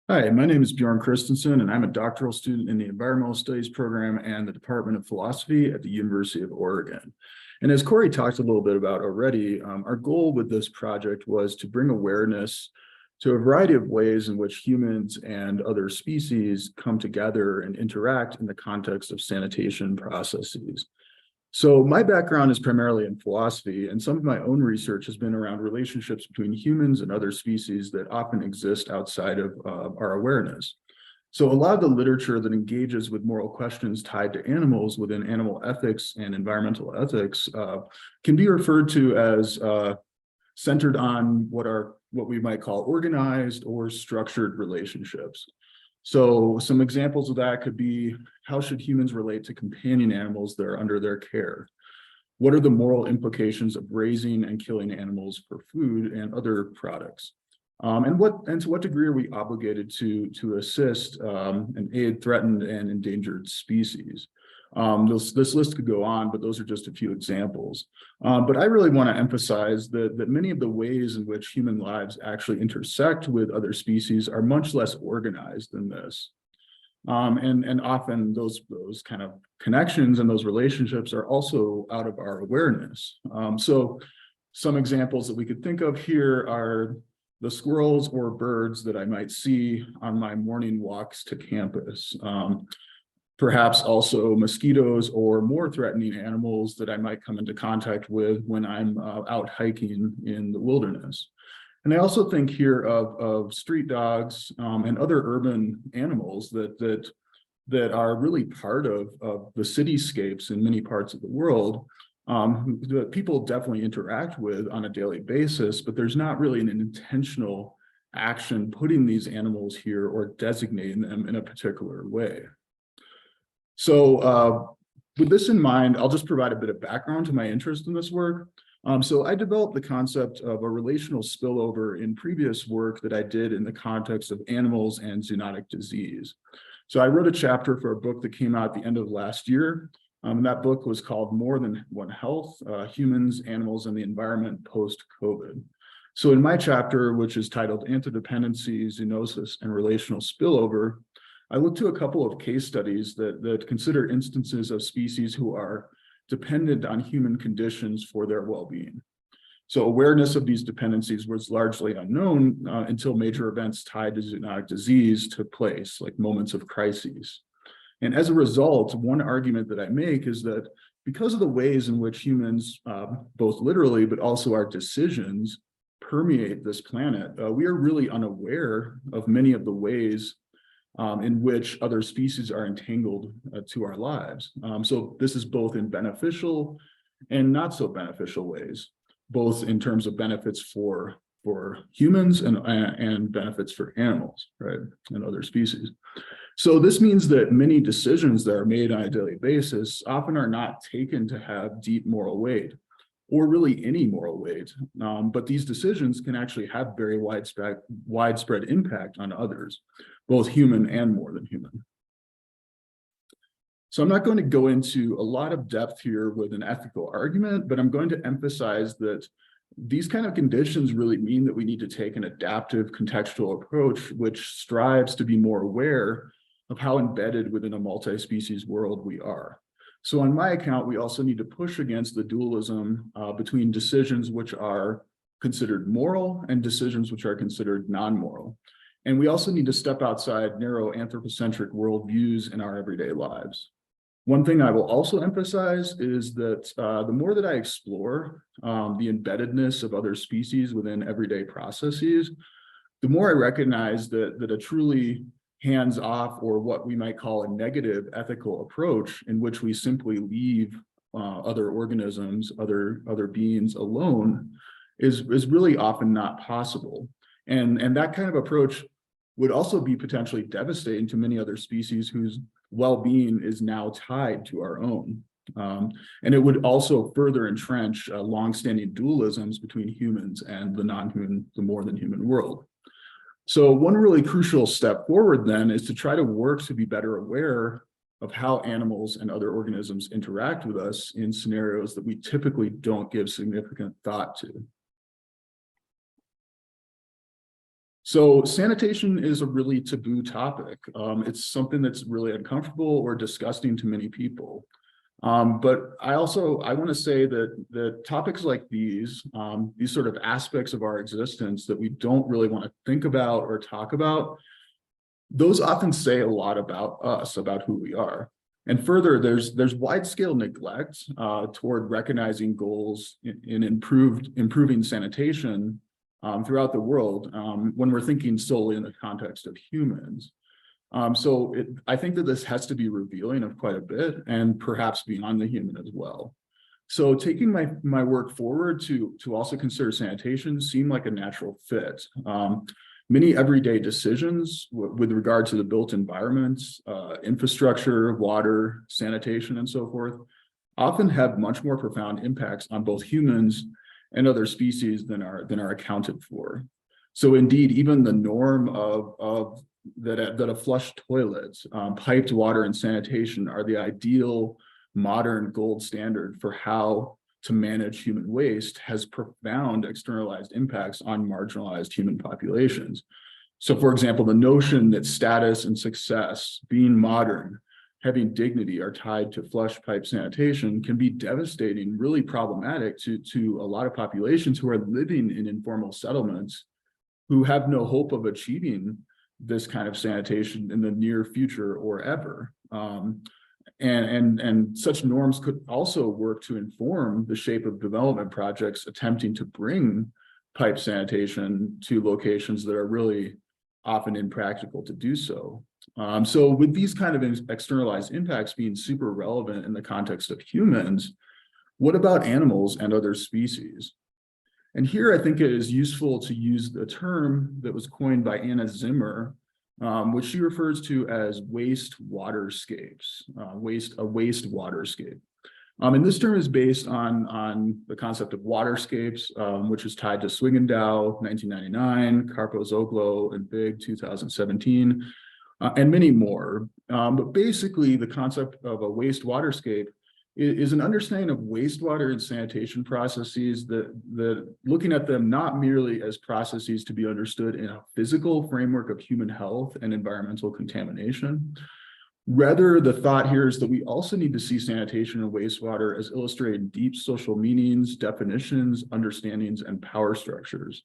Hi, my name is Bjorn Kristensen, and I'm a doctoral student in the Environmental Studies program and the Department of Philosophy at the University of Oregon. And as Corey talked a little bit about already, our goal with this project was to bring awareness to a variety of ways in which humans and other species come together and interact in the context of sanitation processes. So my background is primarily in philosophy, and some of my own research has been around relationships between humans and other species that often exist outside of our awareness. So a lot of the literature that engages with moral questions tied to animals within animal ethics and environmental ethics can be referred to as centered on what we might call organized or structured relationships. So some examples of that could be, how should humans relate to companion animals that are under their care? What are the moral implications of raising and killing animals for food and other products? And to what degree are we obligated to assist and aid threatened and endangered species? This list could go on, but those are just a few examples. But I really want to emphasize that many of the ways in which human lives actually intersect with other species are much less organized than this. And often those kind of connections and those relationships are also out of our awareness. So some examples that we could think of here are the squirrels or birds that I might see on my morning walks to campus. Perhaps also mosquitoes or more threatening animals that I might come into contact with when I'm out hiking in the wilderness. And I also think here of street dogs and other urban animals that are really part of the cityscapes in many parts of the world that people definitely interact with on a daily basis, but there's not really an intentional action putting these animals here or designating them in a particular way. So with this in mind, I'll just provide a bit of background to my interest in this work. So I developed the concept of a relational spillover in previous work that I did in the context of animals and zoonotic disease. So I wrote a chapter for a book that came out at the end of last year. And that book was called More Than One Health, Humans, Animals, and the Environment Post-COVID. So in my chapter, which is titled Interdependency, Zoonosis, and Relational Spillover, I looked to a couple of case studies that consider instances of species who are dependent on human conditions for their well-being. So awareness of these dependencies was largely unknown until major events tied to zoonotic disease took place, like moments of crises. And as a result, one argument that I make is that because of the ways in which humans, both literally, but also our decisions, permeate this planet, we are really unaware of many of the ways in which other species are entangled to our lives. So this is both in beneficial and not so beneficial ways, both in terms of benefits for humans and benefits for animals, right, and other species. So this means that many decisions that are made on a daily basis often are not taken to have deep moral weight, or really any moral weight, but these decisions can actually have very widespread impact on others, both human and more than human. So I'm not going to go into a lot of depth here with an ethical argument, but I'm going to emphasize that these kind of conditions really mean that we need to take an adaptive contextual approach, which strives to be more aware of how embedded within a multi-species world we are. So on my account, we also need to push against the dualism between decisions which are considered moral and decisions which are considered non-moral. And we also need to step outside narrow anthropocentric worldviews in our everyday lives. One thing I will also emphasize is that the more that I explore the embeddedness of other species within everyday processes, the more I recognize that a truly hands-off, or what we might call a negative ethical approach, in which we simply leave other organisms, other beings alone, is really often not possible. And that kind of approach would also be potentially devastating to many other species whose well-being is now tied to our own. And it would also further entrench longstanding dualisms between humans and the non-human, the more than human world. So one really crucial step forward then is to try to work to be better aware of how animals and other organisms interact with us in scenarios that we typically don't give significant thought to. So sanitation is a really taboo topic. It's something that's really uncomfortable or disgusting to many people. But I want to say that topics like these sort of aspects of our existence that we don't really want to think about or talk about, those often say a lot about us, about who we are. And further, there's wide-scale neglect toward recognizing goals in improving sanitation throughout the world when we're thinking solely in the context of humans. I think that this has to be revealing of quite a bit and perhaps beyond the human as well. So taking my work forward to also consider sanitation seemed like a natural fit. Many everyday decisions with regard to the built environments, infrastructure, water, sanitation, and so forth, often have much more profound impacts on both humans and other species than are accounted for. So indeed, even the norm of that a flushed toilet, piped water, and sanitation are the ideal modern gold standard for how to manage human waste has profound externalized impacts on marginalized human populations. So for example, the notion that status and success, being modern, having dignity are tied to flush pipe sanitation can be devastating, really problematic to a lot of populations who are living in informal settlements who have no hope of achieving this kind of sanitation in the near future or ever. And such norms could also work to inform the shape of development projects attempting to bring pipe sanitation to locations that are really often impractical to do so. So with these kind of externalized impacts being super relevant in the context of humans, what about animals and other species? And here I think it is useful to use the term that was coined by Zimmer, which she refers to as wastewaterscapes, a wastewaterscape. And this term is based on the concept of waterscapes, which is tied to Swigendow, 1999, Karpos-Oglo, and Big, 2017, and many more. But basically, the concept of a wastewaterscape is an understanding of wastewater and sanitation processes that looking at them not merely as processes to be understood in a physical framework of human health and environmental contamination. Rather, the thought here is that we also need to see sanitation and wastewater as illustrating deep social meanings, definitions, understandings, and power structures.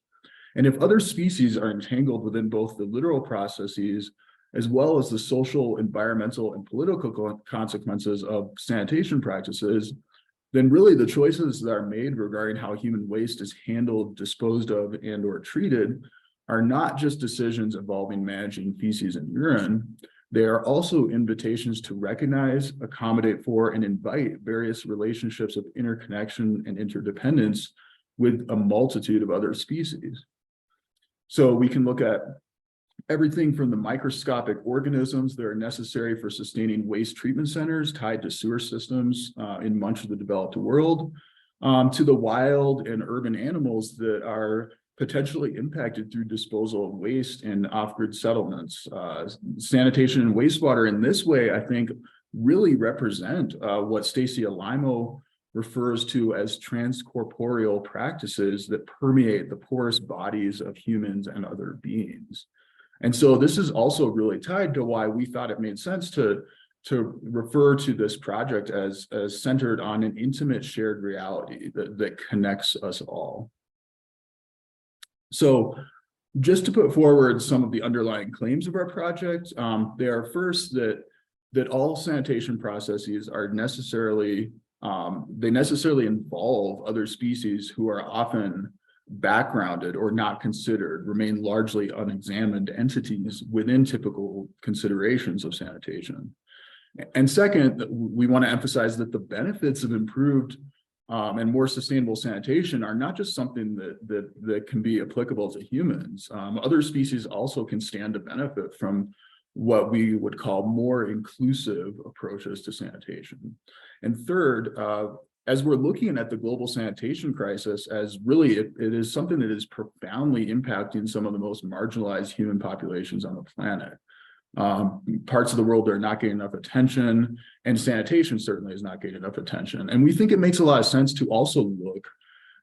And if other species are entangled within both the literal processes as well as the social, environmental, and political consequences of sanitation practices, then really the choices that are made regarding how human waste is handled, disposed of, and or treated are not just decisions involving managing feces and urine. They are also invitations to recognize, accommodate for, and invite various relationships of interconnection and interdependence with a multitude of other species. So we can look at everything from the microscopic organisms that are necessary for sustaining waste treatment centers tied to sewer systems in much of the developed world, to the wild and urban animals that are potentially impacted through disposal of waste in off-grid settlements. Sanitation and wastewater in this way, I think, really represent what Stacy Alaimo refers to as transcorporeal practices that permeate the porous bodies of humans and other beings. And so this is also really tied to why we thought it made sense to refer to this project as centered on an intimate shared reality that connects us all. So just to put forward some of the underlying claims of our project, they are first that all sanitation processes are necessarily involve other species who are often backgrounded or not considered, remain largely unexamined entities within typical considerations of sanitation. And second, we want to emphasize that the benefits of improved and more sustainable sanitation are not just something that can be applicable to humans. Other species also can stand to benefit from what we would call more inclusive approaches to sanitation. And third, as we're looking at the global sanitation crisis as really, it is something that is profoundly impacting some of the most marginalized human populations on the planet. Parts of the world that are not getting enough attention, and sanitation certainly is not getting enough attention. And we think it makes a lot of sense to also look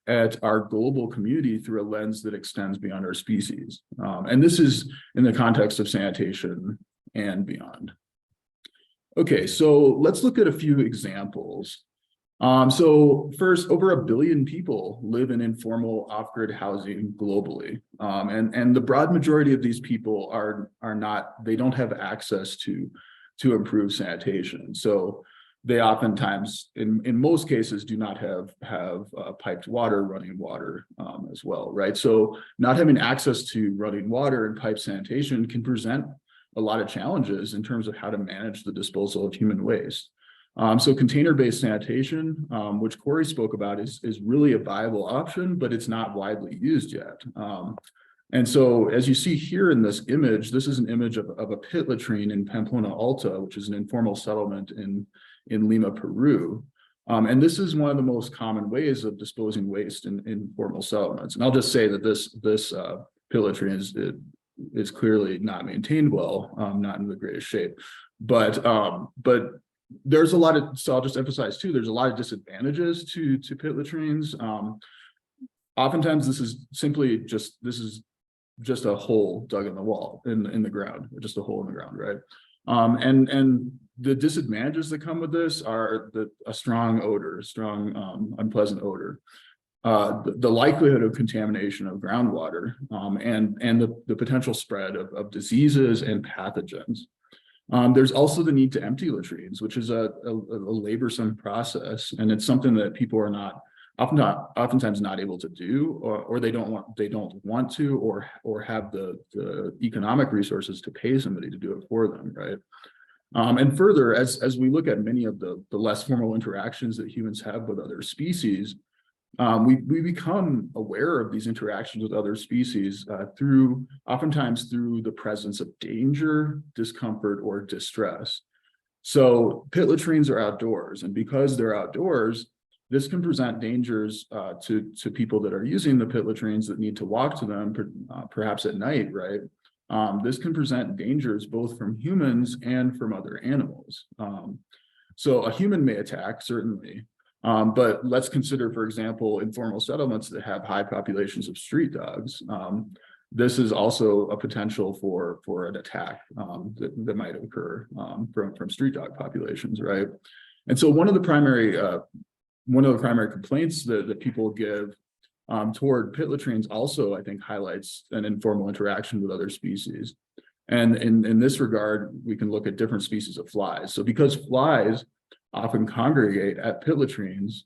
at our global community through a lens that extends beyond our species. And this is in the context of sanitation and beyond. Okay, so let's look at a few examples. So first, over 1 billion people live in informal off-grid housing globally. And the broad majority of these people they don't have access to improved sanitation. So they oftentimes, in most cases, do not have piped water, running water as well, right? So not having access to running water and pipe sanitation can present a lot of challenges in terms of how to manage the disposal of human waste. So container-based sanitation, which Corey spoke about, is really a viable option, but it's not widely used yet. And so as you see here in this image, this is an image of a pit latrine in Pamplona Alta, which is an informal settlement in Lima, Peru. And this is one of the most common ways of disposing waste in informal settlements. And I'll just say that this pit latrine is clearly not maintained well, not in the greatest shape. But there's a lot of, so I'll just emphasize too, there's a lot of disadvantages to pit latrines. Oftentimes this is just a hole dug in the wall, in the ground, or just a hole in the ground, right? And the disadvantages that come with this are a strong odor, unpleasant odor, the likelihood of contamination of groundwater, and the potential spread of diseases and pathogens. There's also the need to empty latrines, which is a laborsome process, and it's something that people are oftentimes not able to do, or they don't want to, or have the economic resources to pay somebody to do it for them, right? And further, as we look at many of the less formal interactions that humans have with other species, we become aware of these interactions with other species oftentimes through the presence of danger, discomfort, or distress. So pit latrines are outdoors, and because they're outdoors, this can present dangers to people that are using the pit latrines that need to walk to them, perhaps at night, right? This can present dangers both from humans and from other animals. So a human may attack, certainly, but let's consider, for example, informal settlements that have high populations of street dogs. This is also a potential for an attack that might occur from street dog populations, right? And so one of the primary complaints that people give toward pit latrines also, I think, highlights an informal interaction with other species. And in this regard, we can look at different species of flies. So because flies often congregate at pit latrines,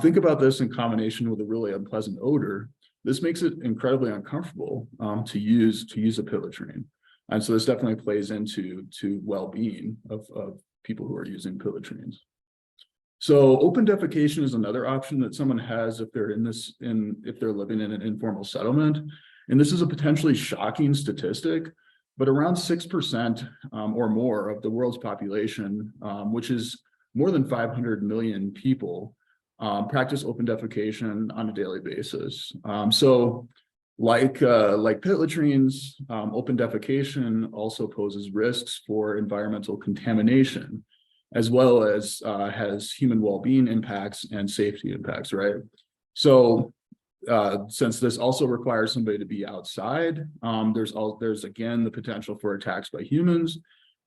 think about this in combination with a really unpleasant odor. This makes it incredibly uncomfortable to use a pit latrine. And so this definitely plays into well-being of people who are using pit latrines. So open defecation is another option that someone has if they're if they're living in an informal settlement. And this is a potentially shocking statistic, but around 6% or more of the world's population, which is more than 500 million people, practice open defecation on a daily basis. So like pit latrines, open defecation also poses risks for environmental contamination, as well as has human well-being impacts and safety impacts, right? So since this also requires somebody to be outside, there's again the potential for attacks by humans,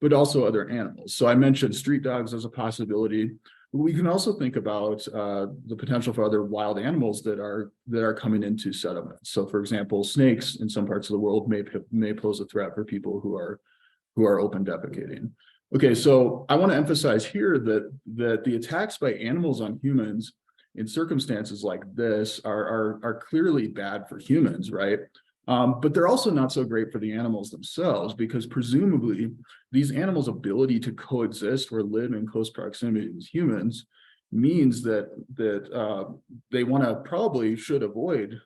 but also other animals. So I mentioned street dogs as a possibility. We can also think about the potential for other wild animals that are coming into settlements. So for example, snakes in some parts of the world may pose a threat for people who are open defecating. Okay, so I want to emphasize here that the attacks by animals on humans in circumstances like this are clearly bad for humans, right? But they're also not so great for the animals themselves, because presumably these animals' ability to coexist or live in close proximity with humans means that they should avoid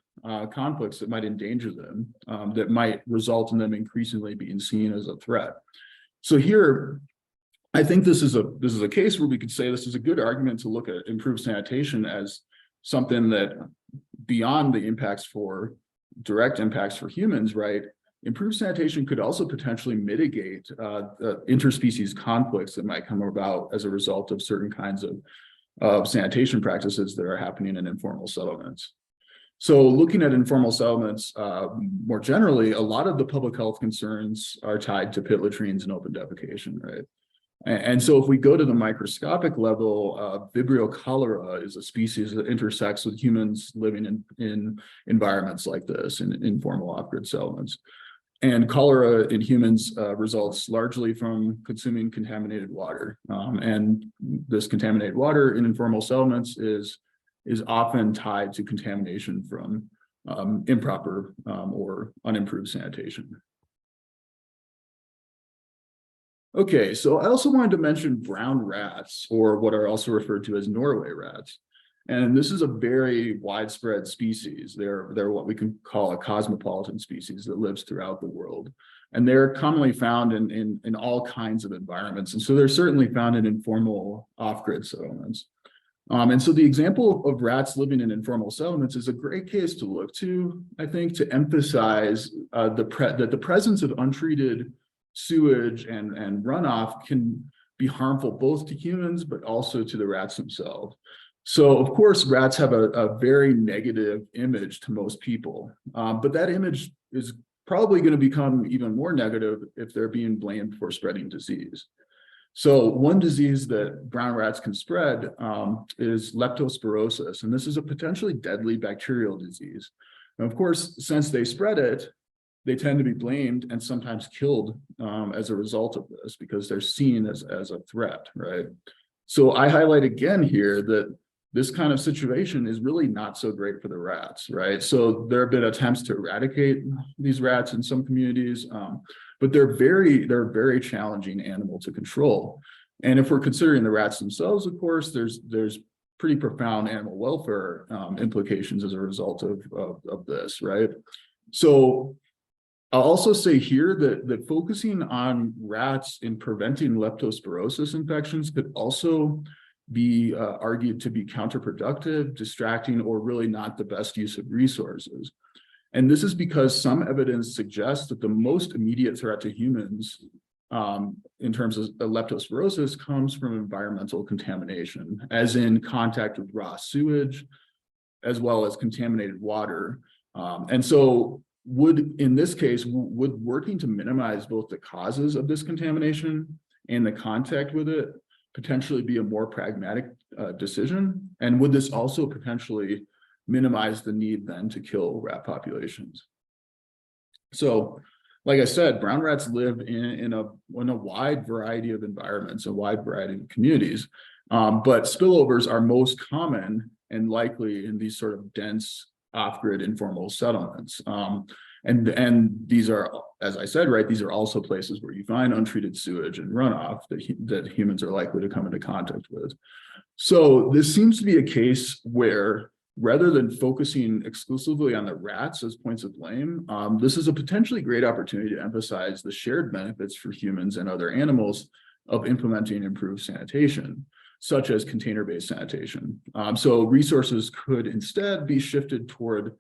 conflicts that might endanger them, that might result in them increasingly being seen as a threat. So here, I think this is a case where we could say this is a good argument to look at improved sanitation as something that, beyond the direct impacts for humans, right? Improved sanitation could also potentially mitigate interspecies conflicts that might come about as a result of certain kinds of sanitation practices that are happening in informal settlements. So looking at informal settlements more generally, a lot of the public health concerns are tied to pit latrines and open defecation, right? And so if we go to the microscopic level, Vibrio cholera is a species that intersects with humans living in environments like this, in informal off-grid settlements. And cholera in humans results largely from consuming contaminated water. And this contaminated water in informal settlements is often tied to contamination from improper or unimproved sanitation. Okay, so I also wanted to mention brown rats, or what are also referred to as Norway rats. And this is a very widespread species. They're what we can call a cosmopolitan species that lives throughout the world. And they're commonly found in all kinds of environments. And so they're certainly found in informal off-grid settlements. And so the example of rats living in informal settlements is a great case to look to, I think, to emphasize that the presence of untreated sewage and runoff can be harmful both to humans, but also to the rats themselves. So, of course, rats have a very negative image to most people, but that image is probably going to become even more negative if they're being blamed for spreading disease. So one disease that brown rats can spread is Leptospirosis, and this is a potentially deadly bacterial disease. And of course, since they spread it, they tend to be blamed and sometimes killed as a result of this because they're seen as a threat, right? So I highlight again here that this kind of situation is really not so great for the rats, right? So there have been attempts to eradicate these rats in some communities, but they're a very challenging animal to control. And if we're considering the rats themselves, of course, there's pretty profound animal welfare implications as a result of this, right? So I'll also say here that focusing on rats in preventing leptospirosis infections could also be argued to be counterproductive, distracting, or really not the best use of resources. And this is because some evidence suggests that the most immediate threat to humans in terms of leptospirosis comes from environmental contamination, as in contact with raw sewage, as well as contaminated water. And so in this case, would working to minimize both the causes of this contamination and the contact with it potentially be a more pragmatic decision? And would this also potentially minimize the need then to kill rat populations? So, like I said, brown rats live in a wide variety of environments, a wide variety of communities, but spillovers are most common and likely in these sort of dense off-grid informal settlements. And these are, as I said, right, these are also places where you find untreated sewage and runoff that humans are likely to come into contact with. So this seems to be a case where, rather than focusing exclusively on the rats as points of blame, this is a potentially great opportunity to emphasize the shared benefits for humans and other animals of implementing improved sanitation, such as container-based sanitation. So resources could instead be shifted toward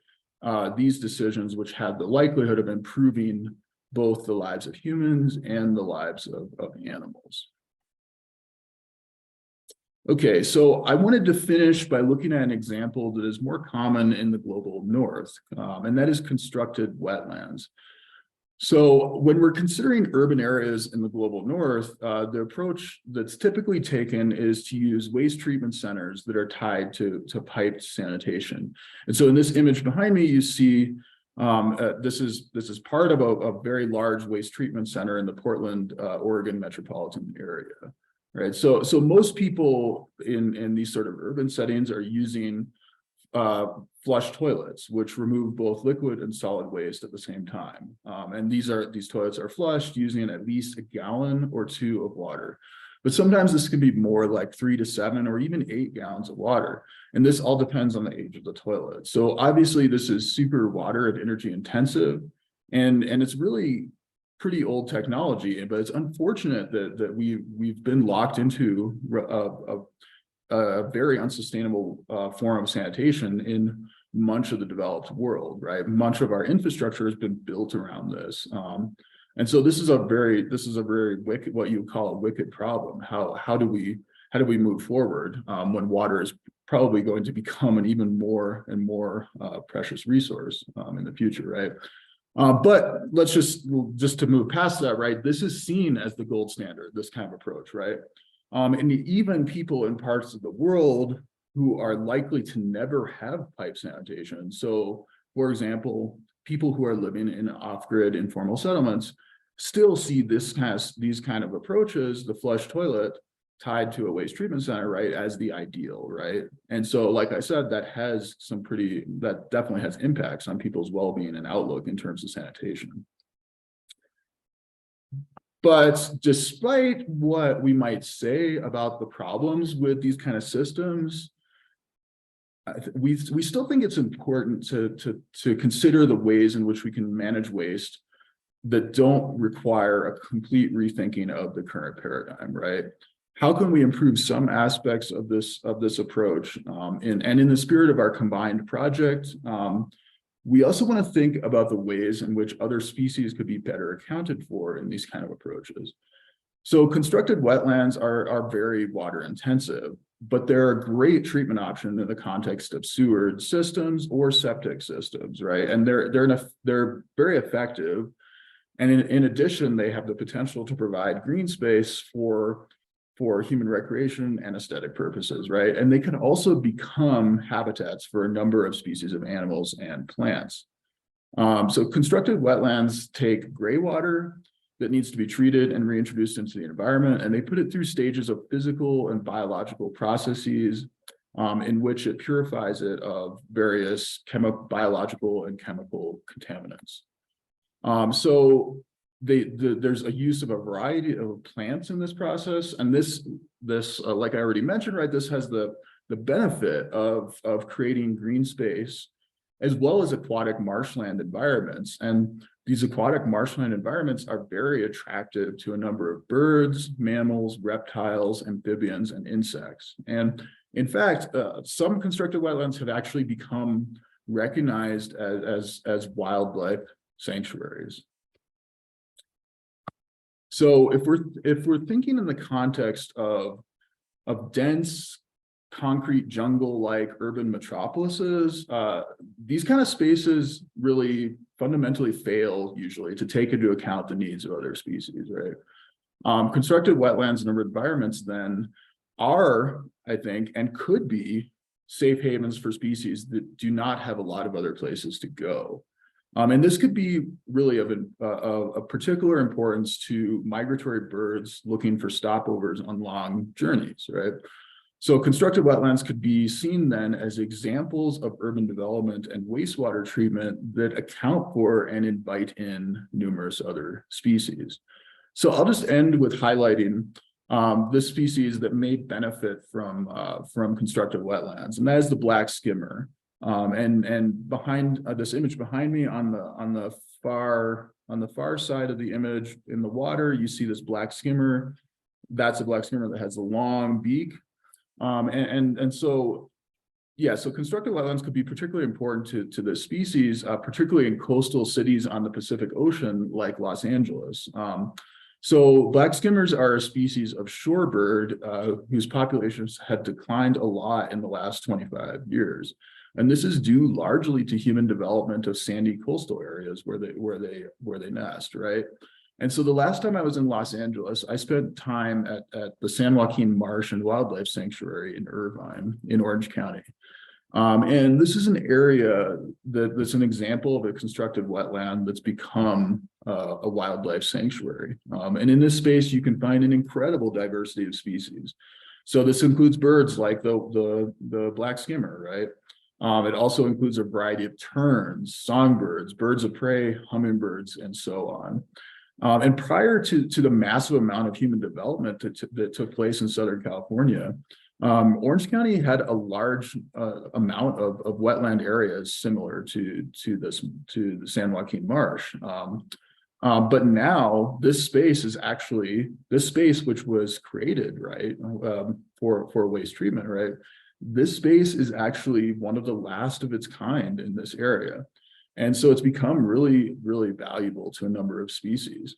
these decisions, which have the likelihood of improving both the lives of humans and the lives of animals. Okay, so I wanted to finish by looking at an example that is more common in the global north, and that is constructed wetlands. So when we're considering urban areas in the global north, the approach that's typically taken is to use waste treatment centers that are tied to piped sanitation. And so in this image behind me, you see this is part of a very large waste treatment center in the Portland, Oregon metropolitan area, right? So most people in these sort of urban settings are using flush toilets, which remove both liquid and solid waste at the same time. And these toilets are flushed using at least a gallon or two of water. But sometimes this can be more like 3 to 7 or even 8 gallons of water. And this all depends on the age of the toilet. So obviously this is super water and energy intensive, and it's really pretty old technology, but it's unfortunate that we've been locked into a very unsustainable form of sanitation in much of the developed world, right? Much of our infrastructure has been built around this. And so this is a very wicked, what you call a wicked problem. How do we move forward when water is probably going to become an even more and more precious resource in the future, right? But let's just to move past that, right? This is seen as the gold standard, this kind of approach, right? And even people in parts of the world who are likely to never have pipe sanitation. So, for example, people who are living in off-grid informal settlements still see these kind of approaches, the flush toilet, tied to a waste treatment center, right, as the ideal, right? And so, like I said, that definitely has impacts on people's well-being and outlook in terms of sanitation. But despite what we might say about the problems with these kind of systems, we still think it's important to consider the ways in which we can manage waste that don't require a complete rethinking of the current paradigm, right? How can we improve some aspects of this approach? And in the spirit of our combined project, we also want to think about the ways in which other species could be better accounted for in these kind of approaches. So constructed wetlands are very water intensive, but they're a great treatment option in the context of sewered systems or septic systems, right? And they're very effective. And in addition, they have the potential to provide green space for human recreation and aesthetic purposes, right? And they can also become habitats for a number of species of animals and plants. So constructed wetlands take gray water that needs to be treated and reintroduced into the environment, and they put it through stages of physical and biological processes in which it purifies it of various biological and chemical contaminants. So there's a use of a variety of plants in this process, and this like I already mentioned, right, this has the benefit of creating green space as well as aquatic marshland environments. And these aquatic marshland environments are very attractive to a number of birds, mammals, reptiles, amphibians, and insects. And in fact, some constructed wetlands have actually become recognized as wildlife sanctuaries. So if we're thinking in the context of dense concrete jungle-like urban metropolises, these kind of spaces really fundamentally fail usually to take into account the needs of other species, right? Constructed wetlands and urban environments then are, I think, and could be safe havens for species that do not have a lot of other places to go. And this could be really of a particular importance to migratory birds looking for stopovers on long journeys, right? So constructed wetlands could be seen then as examples of urban development and wastewater treatment that account for and invite in numerous other species. So I'll just end with highlighting the species that may benefit from constructed wetlands, and that is the black skimmer. And behind this image behind me on the far side of the image in the water, you see this black skimmer. That's a black skimmer that has a long beak. So constructed wetlands could be particularly important to this species, particularly in coastal cities on the Pacific Ocean, like Los Angeles. So black skimmers are a species of shorebird whose populations have declined a lot in the last 25 years. And this is due largely to human development of sandy coastal areas where they nest, right? And so the last time I was in Los Angeles, I spent time at the San Joaquin Marsh and Wildlife Sanctuary in Irvine, in Orange County. And this is an area that's an example of a constructed wetland that's become a wildlife sanctuary. And in this space, you can find an incredible diversity of species. So this includes birds like the black skimmer, right? It also includes a variety of terns, songbirds, birds of prey, hummingbirds, and so on. And prior to the massive amount of human development that took place in Southern California, Orange County had a large amount of wetland areas similar to the San Joaquin Marsh. But now this space, which was created, right, for waste treatment, right? This space is actually one of the last of its kind in this area. And so it's become really, really valuable to a number of species.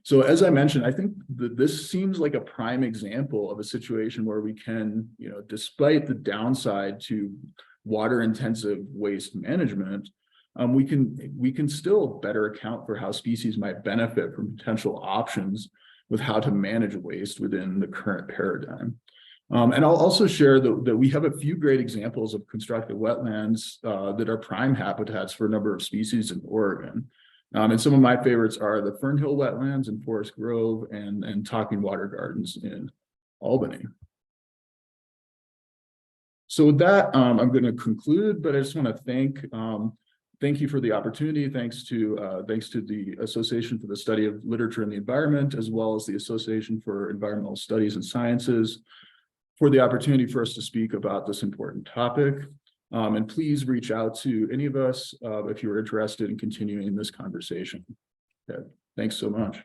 So as I mentioned, I think that this seems like a prime example of a situation where we can, despite the downside to water intensive waste management, we can still better account for how species might benefit from potential options with how to manage waste within the current paradigm. And I'll also share that we have a few great examples of constructed wetlands that are prime habitats for a number of species in Oregon. And some of my favorites are the Fernhill wetlands in Forest Grove and Talking Water Gardens in Albany. So with that, I'm going to conclude, but I just want to thank you for the opportunity. Thanks to the Association for the Study of Literature and the Environment, as well as the Association for Environmental Studies and Sciences, for the opportunity for us to speak about this important topic. And please reach out to any of us if you're interested in continuing this conversation. Okay. Thanks so much.